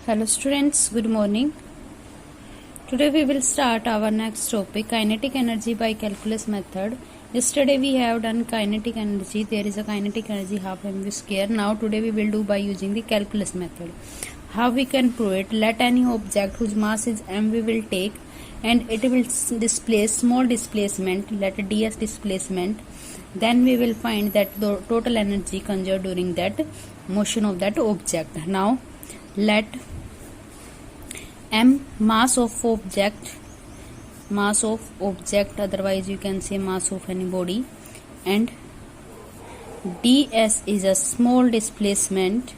Hello students, good morning. Today we will start our next topic, kinetic energy by calculus method. Yesterday we have done kinetic energy. There is a kinetic energy half mv square. Now today we will do by using the calculus method. How we can prove it? Let any object whose mass is mv will take and it will displace small displacement, let ds displacement. Then we will find that the total energy conserved during that motion of that object. Now let m mass of object, otherwise you can say mass of any body, and ds is a small displacement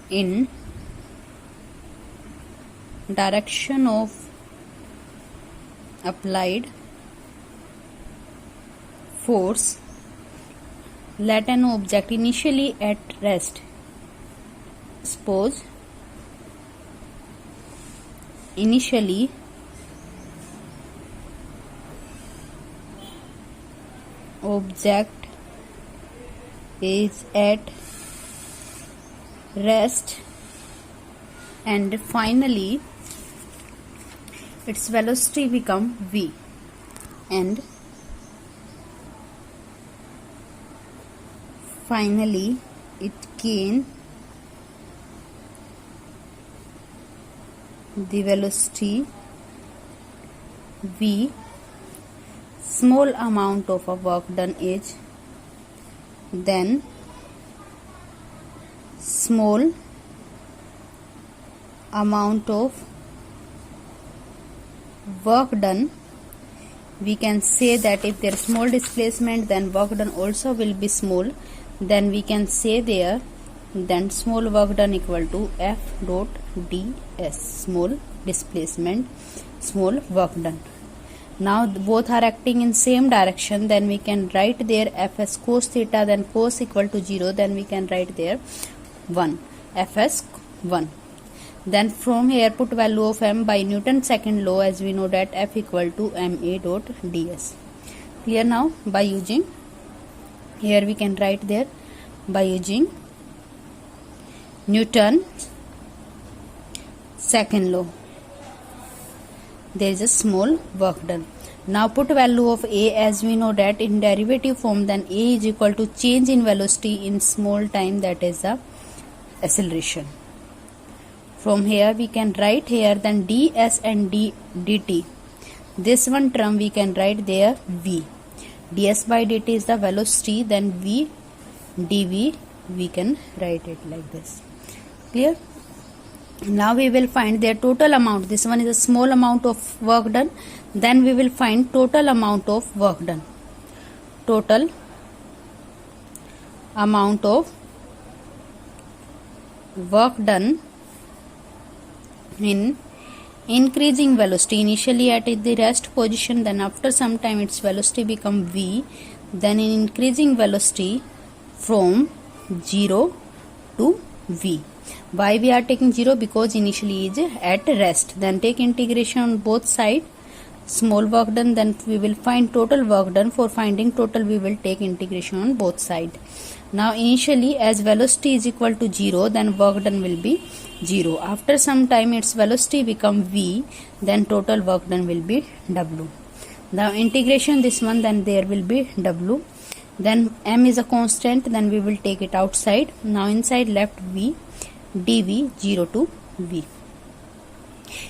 in direction of applied force. Let an object initially at rest. Suppose initially object is at rest and finally its velocity become v, and finally it gain the velocity v. Small amount of a work done is, then small amount of work done, we can say that if there is small displacement then work done also will be small. Then we can say there then small work done equal to F dot ds, small displacement, small work done. Now both are acting in same direction, then we can write there Fs cos theta, then cos equal to 0, then we can write there 1, Fs 1. Then from here put value of m by Newton's second law, as we know that F equal to ma dot ds. Clear now? By using here we can write there by using Newton's second law. There is a small work done. Now put value of a, as we know that in derivative form, then a is equal to change in velocity in small time, that is the acceleration. From here we can write here then ds and dt. This one term we can write there v. ds by dt is the velocity, then v dv we can write it like this. Clear? Now we will find their total amount. This one is a small amount of work done. Then we will find total amount of work done. Total amount of work done in increasing velocity. Initially at the rest position, then after some time its velocity become v, then in increasing velocity from 0 to v. Why we are taking 0? Because initially is at rest. Then take integration on both sides, small work done, then we will find total work done. For finding total we will take integration on both sides. Now initially as velocity is equal to 0, then work done will be 0. After some time its velocity become v, then total work done will be w. Now integration this one, then there will be w. Then m is a constant, then we will take it outside. Now inside left v dv 0 to v.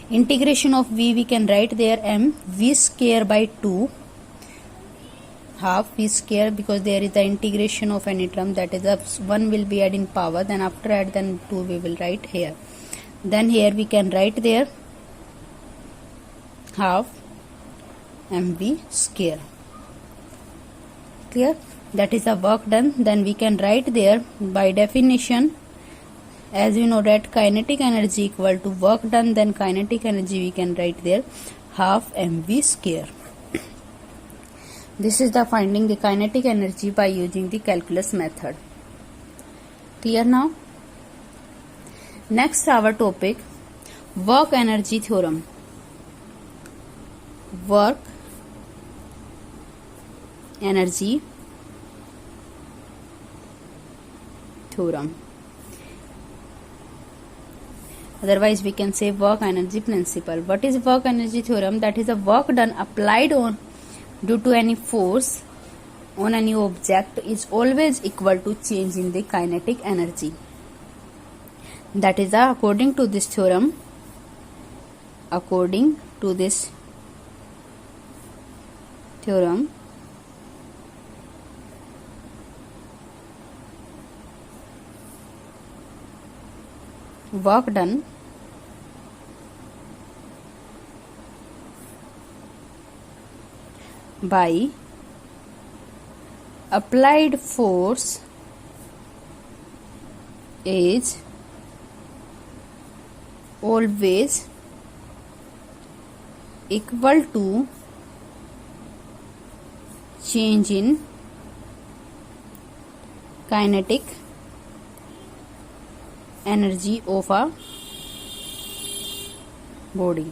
Integration of v we can write there m v square by 2, half v square, because there is the integration of any term, that is a 1 will be add in power, then after add then 2 we will write here. Then here we can write there half mv square. Clear? That is the work done. Then we can write there by definition, as you know that kinetic energy equal to work done, then kinetic energy we can write there half mv square. This is the finding the kinetic energy by using the calculus method. Clear now? Next our topic, work energy theorem. Work energy theorem. Otherwise we can say work energy principle. What is work energy theorem? That is a work done applied on due to any force on any object is always equal to change in the kinetic energy. That is according to this theorem. According to this theorem, work done by applied force is always equal to change in kinetic energy of a body.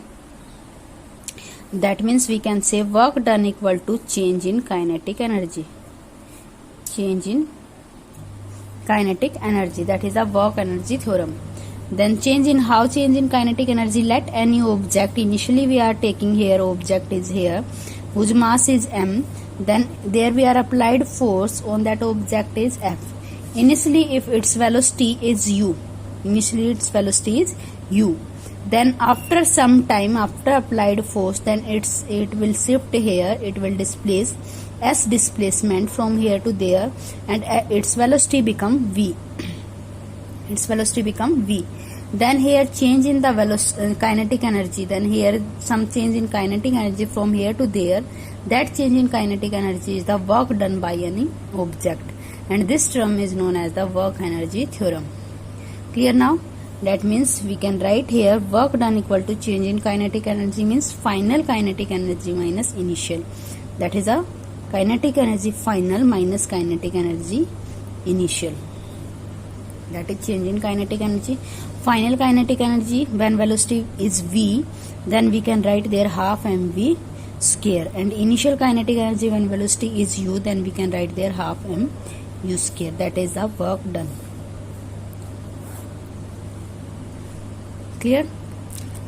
That means we can say work done equal to change in kinetic energy. Change in kinetic energy, that is a work energy theorem. Then change in kinetic energy. Let any object, initially we are taking here object is here whose mass is m, then there we are applied force on that object is F. Initially if its velocity is u, then after some time, after applied force, then it will shift here, it will displace s displacement from here to there, and its velocity become v. Then here change in the kinetic energy, then here some change in kinetic energy from here to there. That change in kinetic energy is the work done by any object, and this term is known as the work energy theorem. Clear now? That means we can write here work done equal to change in kinetic energy means final kinetic energy minus initial. That is a kinetic energy final minus kinetic energy initial. That is change in kinetic energy. Final kinetic energy, when velocity is v, then we can write there half mv square, and initial kinetic energy when velocity is u, then we can write there half mu square. That is the work done. Clear?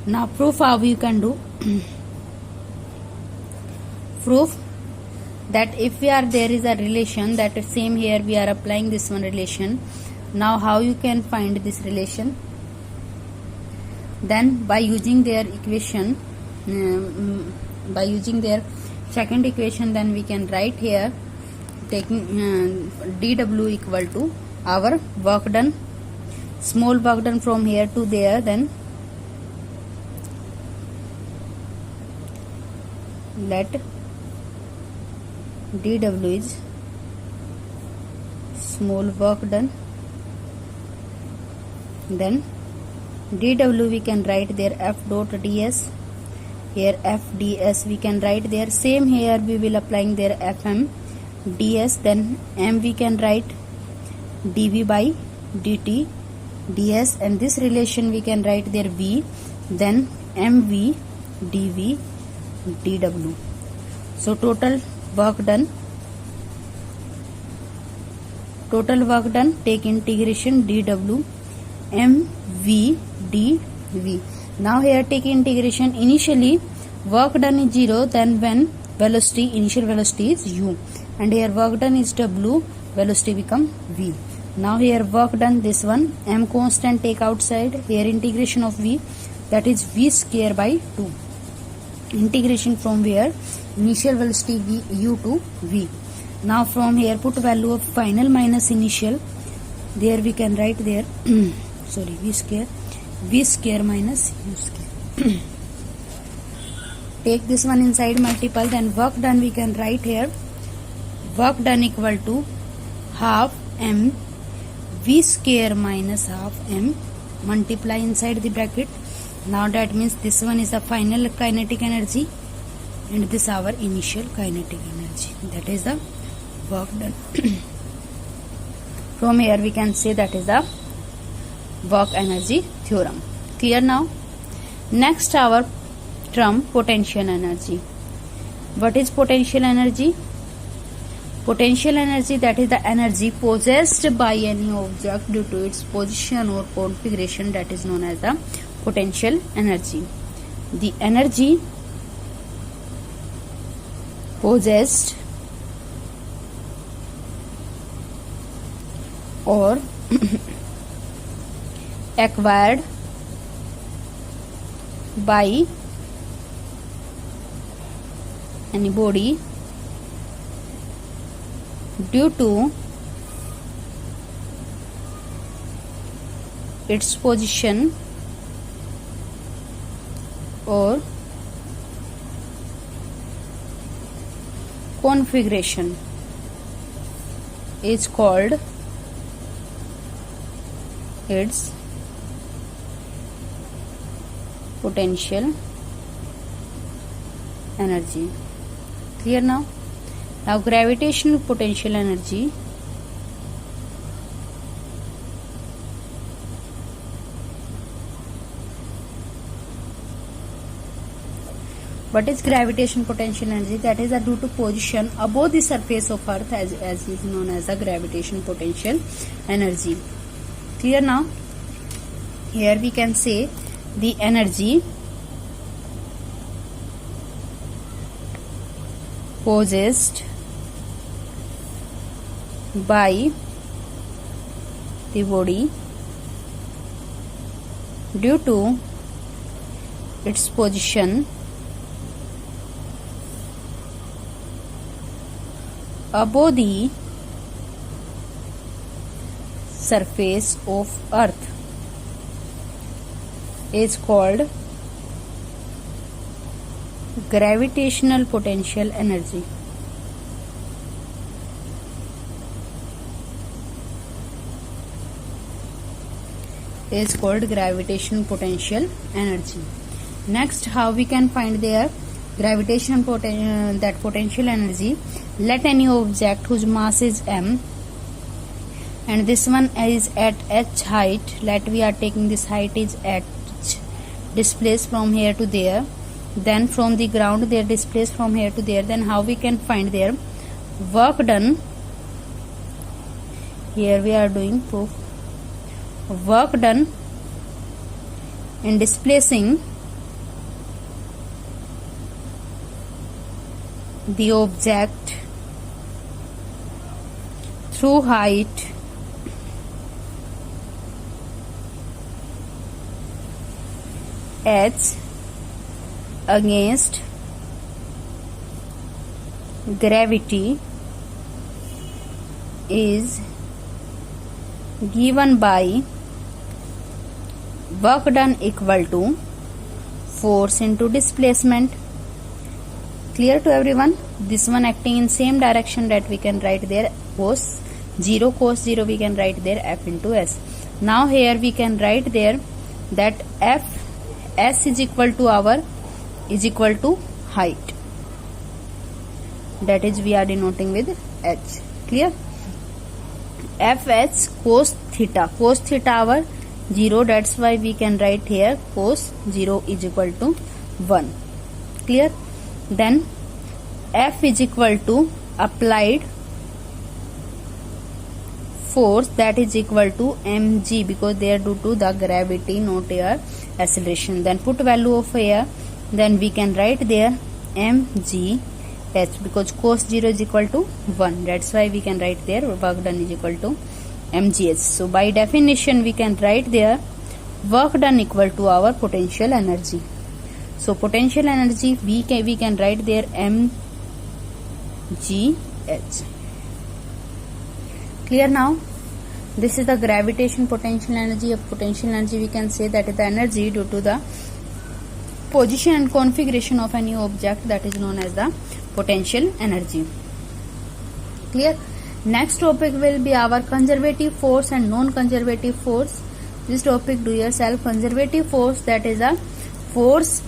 Now proof how you can do. Proof that if there is a relation, that same here we are applying this one relation. Now how you can find this relation? Then by using their equation, by using their second equation, then we can write here taking dw equal to our work done, small work done from here to there, then let dw is small work done, then dw we can write there f dot ds, here f ds we can write there, same here we will applying there fm ds, then m we can write dv by dt ds, and this relation we can write there v, then mv dv dw. So total work done, take integration dw mv dv. Now here take integration, initially work done is 0, then when initial velocity is u, and here work done is w, velocity become v. Now here work done, this one m constant take outside, here integration of v, that is v square by 2. Integration from where? Initial velocity v u to v. Now from here put value of final minus initial, there we can write there sorry, v square minus u square. Take this one inside multiple, then work done we can write here work done equal to half m v square minus half m, multiply inside the bracket. Now that means this one is the final kinetic energy and this our initial kinetic energy. That is the work done. From here we can say that is the work energy theorem. Clear now? Next our term potential energy. What is potential energy? Potential energy, that is the energy possessed by any object due to its position or configuration, that is known as the potential energy. The energy possessed or acquired by any body due to its position or configuration is called its potential energy. Clear now? Now gravitational potential energy. What is gravitational potential energy? That is due to position above the surface of Earth, as is known as the gravitational potential energy. Clear now? Here we can say the energy possessed by the body due to its position above the surface of Earth is called gravitational potential energy. Is called gravitational potential energy. Next, how we can find their gravitational potential energy? Let any object whose mass is m and this one is at h height, let we are taking this height is h, displaced from here to there, then from the ground they are displaced from here to there. Then how we can find their work done? Here we are doing proof. Work done in displacing the object through height h against gravity is given by work done equal to force into displacement. Clear to everyone? This one acting in same direction, that we can write there cos 0 we can write there f into s. Now here we can write there that f s is equal to height, that is we are denoting with h. Clear? fh cos theta our 0, that's why we can write here cos 0 is equal to 1. Clear? Then f is equal to applied force, that is equal to mg, because they are due to the gravity, not air acceleration. Then put value of air, then we can write there mg h, because cos 0 is equal to 1, that's why we can write there work done is equal to mgh. So by definition we can write there work done equal to our potential energy. So potential energy we can write there mgh. Clear now? This is the gravitation potential energy. Of potential energy we can say that is the energy due to the position and configuration of any object, that is known as the potential energy. Clear? Next topic will be our conservative force and non-conservative force. This topic do yourself. Conservative force, that is a force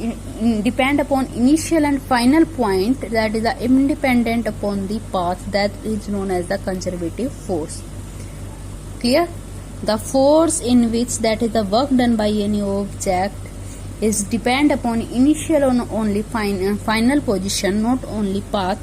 depend upon initial and final point, that is independent upon the path, that is known as the conservative force. Clear? The force in which, that is the work done by any object, is depend upon initial and only final position, not only path,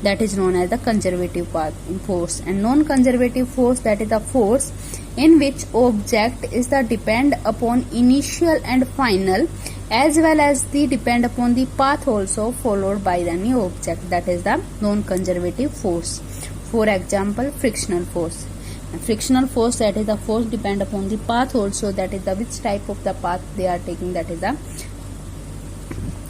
that is known as the conservative force. And non-conservative force, that is the force in which object is the depend upon initial and final, as well as the depend upon the path also followed by any object, that is the non-conservative force. For example, frictional force. Frictional force, that is the force depend upon the path also, that is the which type of the path they are taking, that is the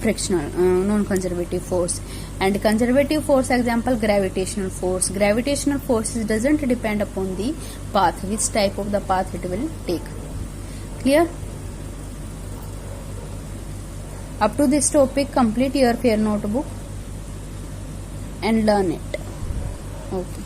frictional non-conservative force. And conservative force, example, gravitational force. Gravitational force doesn't depend upon the path, which type of the path it will take. Clear? Up to this topic, complete your fair notebook and learn it. Okay.